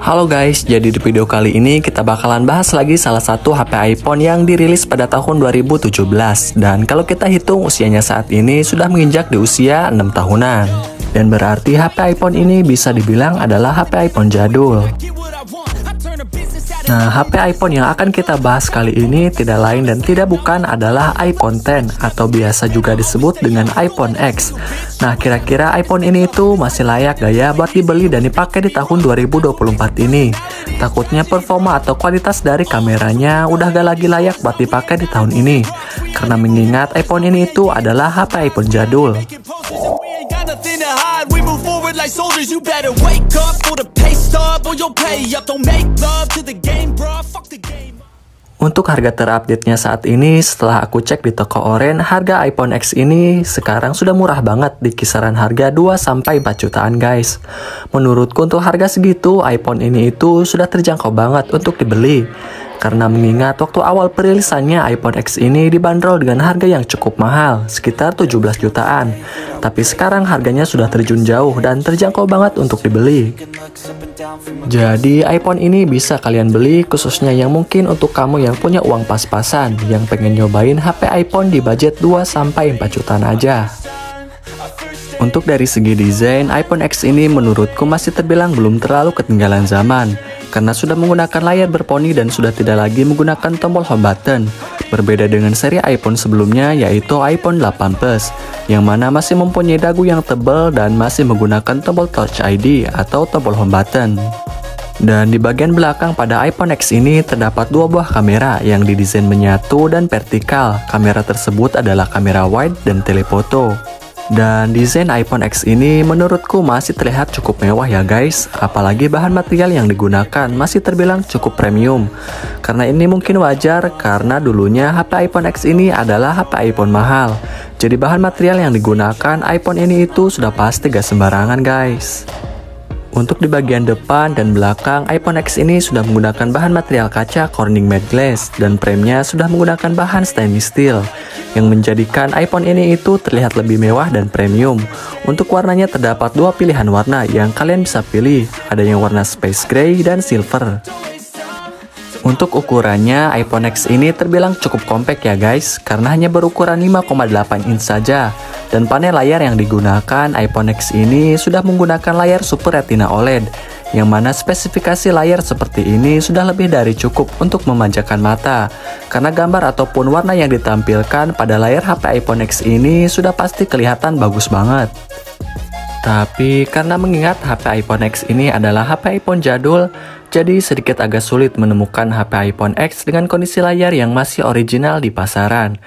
Halo guys, jadi di video kali ini kita bakalan bahas lagi salah satu HP iPhone yang dirilis pada tahun 2017. Dan kalau kita hitung usianya saat ini sudah menginjak di usia 6 tahunan. Dan berarti HP iPhone ini bisa dibilang adalah HP iPhone jadul. Nah, HP iPhone yang akan kita bahas kali ini tidak lain dan tidak bukan adalah iPhone X atau biasa juga disebut dengan iPhone X. Nah, kira-kira iPhone ini itu masih layak gak ya buat dibeli dan dipakai di tahun 2024 ini? Takutnya performa atau kualitas dari kameranya udah gak lagi layak buat dipakai di tahun ini. Karena mengingat iPhone ini itu adalah HP iPhone jadul. Untuk harga terupdate-nya saat ini, setelah aku cek di toko Oren, harga iPhone X ini sekarang sudah murah banget di kisaran harga 2-4 jutaan guys. Menurutku untuk harga segitu, iPhone ini itu sudah terjangkau banget untuk dibeli. Karena mengingat waktu awal perilisannya iPhone X ini dibanderol dengan harga yang cukup mahal, sekitar 17 jutaan. Tapi sekarang harganya sudah terjun jauh dan terjangkau banget untuk dibeli. Jadi iPhone ini bisa kalian beli khususnya yang mungkin untuk kamu yang punya uang pas-pasan, yang pengen nyobain HP iPhone di budget 2-4 jutaan aja. Untuk dari segi desain, iPhone X ini menurutku masih terbilang belum terlalu ketinggalan zaman. Karena sudah menggunakan layar berponi dan sudah tidak lagi menggunakan tombol home button. Berbeda dengan seri iPhone sebelumnya yaitu iPhone 8 Plus, yang mana masih mempunyai dagu yang tebal dan masih menggunakan tombol Touch ID atau tombol home button. Dan di bagian belakang pada iPhone X ini terdapat dua buah kamera yang didesain menyatu dan vertikal. Kamera tersebut adalah kamera wide dan telefoto. Dan desain iPhone X ini menurutku masih terlihat cukup mewah ya guys. Apalagi bahan material yang digunakan masih terbilang cukup premium. Karena ini mungkin wajar karena dulunya HP iPhone X ini adalah HP iPhone mahal. Jadi bahan material yang digunakan iPhone ini itu sudah pasti gak sembarangan guys. Untuk di bagian depan dan belakang, iPhone X ini sudah menggunakan bahan material kaca Corning Matte Glass dan frame-nya sudah menggunakan bahan stainless steel yang menjadikan iPhone ini itu terlihat lebih mewah dan premium. Untuk warnanya terdapat dua pilihan warna yang kalian bisa pilih, ada yang warna space gray dan silver. Untuk ukurannya, iPhone X ini terbilang cukup compact ya guys, karena hanya berukuran 5,8 inch saja. Dan panel layar yang digunakan iPhone X ini sudah menggunakan layar Super Retina OLED, yang mana spesifikasi layar seperti ini sudah lebih dari cukup untuk memanjakan mata. Karena gambar ataupun warna yang ditampilkan pada layar HP iPhone X ini sudah pasti kelihatan bagus banget. Tapi karena mengingat HP iPhone X ini adalah HP iPhone jadul, jadi sedikit agak sulit menemukan HP iPhone X dengan kondisi layar yang masih original di pasaran.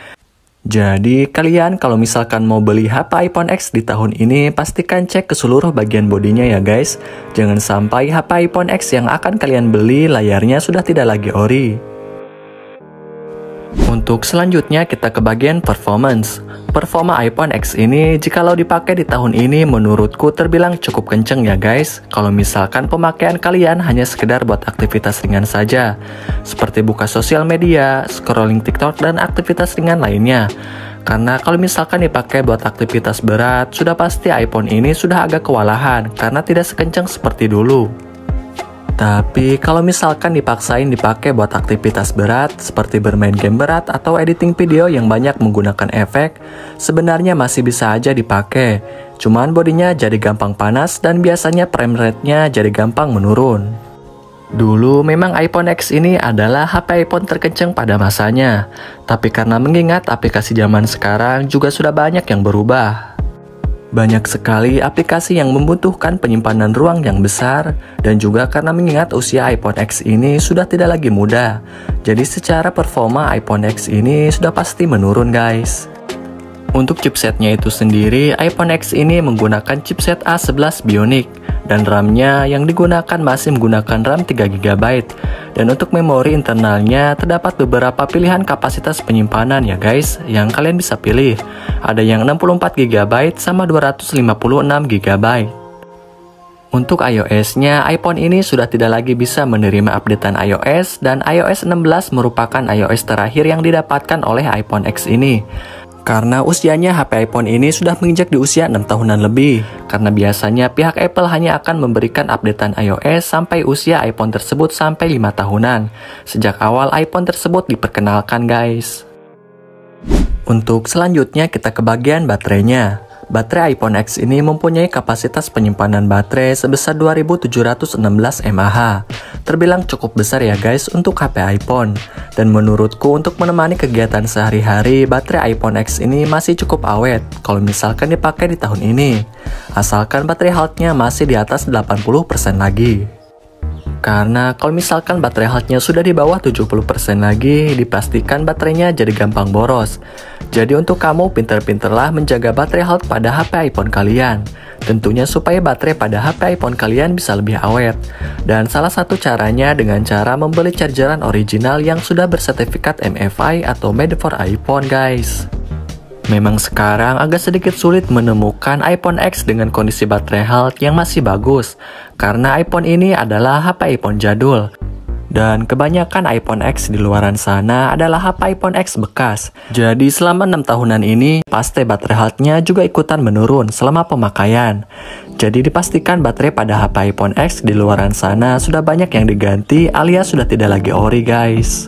Jadi kalian kalau misalkan mau beli HP iPhone X di tahun ini, pastikan cek ke seluruh bagian bodinya ya guys. Jangan sampai HP iPhone X yang akan kalian beli layarnya sudah tidak lagi ori. Untuk selanjutnya kita ke bagian performance. Performa iPhone X ini jikalau dipakai di tahun ini menurutku terbilang cukup kenceng ya guys. Kalau misalkan pemakaian kalian hanya sekedar buat aktivitas ringan saja, seperti buka sosial media, scrolling TikTok dan aktivitas ringan lainnya. Karena kalau misalkan dipakai buat aktivitas berat, sudah pasti iPhone ini sudah agak kewalahan karena tidak sekencang seperti dulu. Tapi kalau misalkan dipaksain dipakai buat aktivitas berat seperti bermain game berat atau editing video yang banyak menggunakan efek, sebenarnya masih bisa aja dipakai. Cuman bodinya jadi gampang panas dan biasanya frame rate-nya jadi gampang menurun. Dulu memang iPhone X ini adalah HP iPhone terkencang pada masanya. Tapi karena mengingat aplikasi zaman sekarang juga sudah banyak yang berubah. Banyak sekali aplikasi yang membutuhkan penyimpanan ruang yang besar, dan juga karena mengingat usia iPhone X ini sudah tidak lagi muda. Jadi secara performa iPhone X ini sudah pasti menurun guys. Untuk chipsetnya itu sendiri, iPhone X ini menggunakan chipset A11 Bionic, dan RAM-nya yang digunakan masih menggunakan RAM 3GB. Dan untuk memori internalnya terdapat beberapa pilihan kapasitas penyimpanan ya guys, yang kalian bisa pilih. Ada yang 64GB sama 256GB. Untuk iOS-nya, iPhone ini sudah tidak lagi bisa menerima updatean iOS, dan iOS 16 merupakan iOS terakhir yang didapatkan oleh iPhone X ini. Karena usianya HP iPhone ini sudah menginjak di usia 6 tahunan lebih. Karena biasanya pihak Apple hanya akan memberikan updatean iOS sampai usia iPhone tersebut sampai 5 tahunan. Sejak awal iPhone tersebut diperkenalkan guys. Untuk selanjutnya kita ke bagian baterainya. Baterai iPhone X ini mempunyai kapasitas penyimpanan baterai sebesar 2716 mAh. Terbilang cukup besar ya guys untuk HP iPhone. Dan menurutku untuk menemani kegiatan sehari-hari, baterai iPhone X ini masih cukup awet kalau misalkan dipakai di tahun ini. Asalkan baterai health-nya masih di atas 80% lagi. Karena kalau misalkan baterai health-nya sudah di bawah 70% lagi, dipastikan baterainya jadi gampang boros. Jadi untuk kamu pinter-pinterlah menjaga baterai health pada HP iPhone kalian. Tentunya supaya baterai pada HP iPhone kalian bisa lebih awet. Dan salah satu caranya dengan cara membeli chargeran original yang sudah bersertifikat MFI atau Made for iPhone guys. Memang sekarang agak sedikit sulit menemukan iPhone X dengan kondisi baterai health yang masih bagus, karena iPhone ini adalah HP iPhone jadul. Dan kebanyakan iPhone X di luaran sana adalah HP iPhone X bekas. Jadi selama 6 tahunan ini, pasti baterai health-nya juga ikutan menurun selama pemakaian. Jadi dipastikan baterai pada HP iPhone X di luaran sana sudah banyak yang diganti alias sudah tidak lagi ori guys.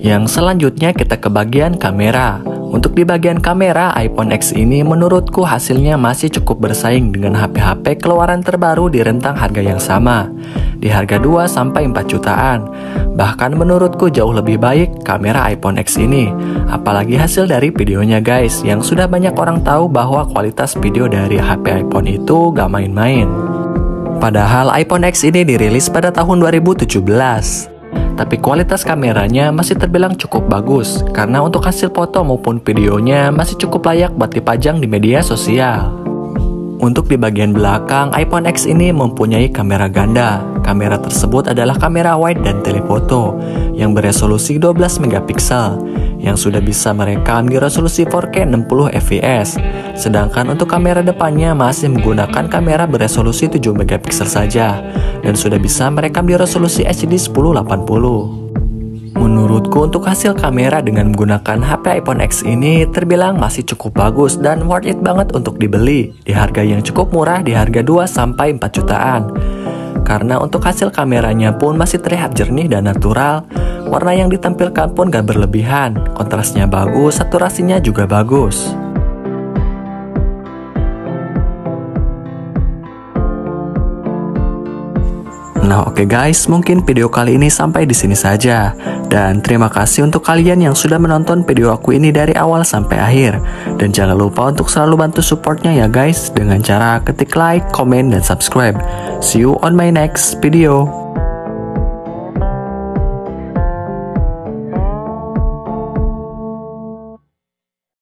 Yang selanjutnya kita ke bagian kamera. Untuk di bagian kamera, iPhone X ini menurutku hasilnya masih cukup bersaing dengan HP-HP keluaran terbaru di rentang harga yang sama, di harga 2-4 jutaan. Bahkan menurutku jauh lebih baik kamera iPhone X ini, apalagi hasil dari videonya guys, yang sudah banyak orang tahu bahwa kualitas video dari HP iPhone itu gak main-main. Padahal iPhone X ini dirilis pada tahun 2017. Tapi kualitas kameranya masih terbilang cukup bagus, karena untuk hasil foto maupun videonya masih cukup layak buat dipajang di media sosial. Untuk di bagian belakang, iPhone X ini mempunyai kamera ganda. Kamera tersebut adalah kamera wide dan telefoto yang beresolusi 12 megapiksel, yang sudah bisa merekam di resolusi 4K 60 fps. Sedangkan untuk kamera depannya masih menggunakan kamera beresolusi 7 megapiksel saja, dan sudah bisa merekam di resolusi HD 1080. Menurutku untuk hasil kamera dengan menggunakan HP iPhone X ini terbilang masih cukup bagus dan worth it banget untuk dibeli di harga yang cukup murah, di harga 2-4 jutaan. Karena untuk hasil kameranya pun masih terlihat jernih dan natural. Warna yang ditampilkan pun gak berlebihan, kontrasnya bagus, saturasinya juga bagus. Nah oke guys, mungkin video kali ini sampai di sini saja. Dan terima kasih untuk kalian yang sudah menonton video aku ini dari awal sampai akhir. Dan jangan lupa untuk selalu bantu supportnya ya guys, dengan cara ketik like, komen, dan subscribe. See you on my next video.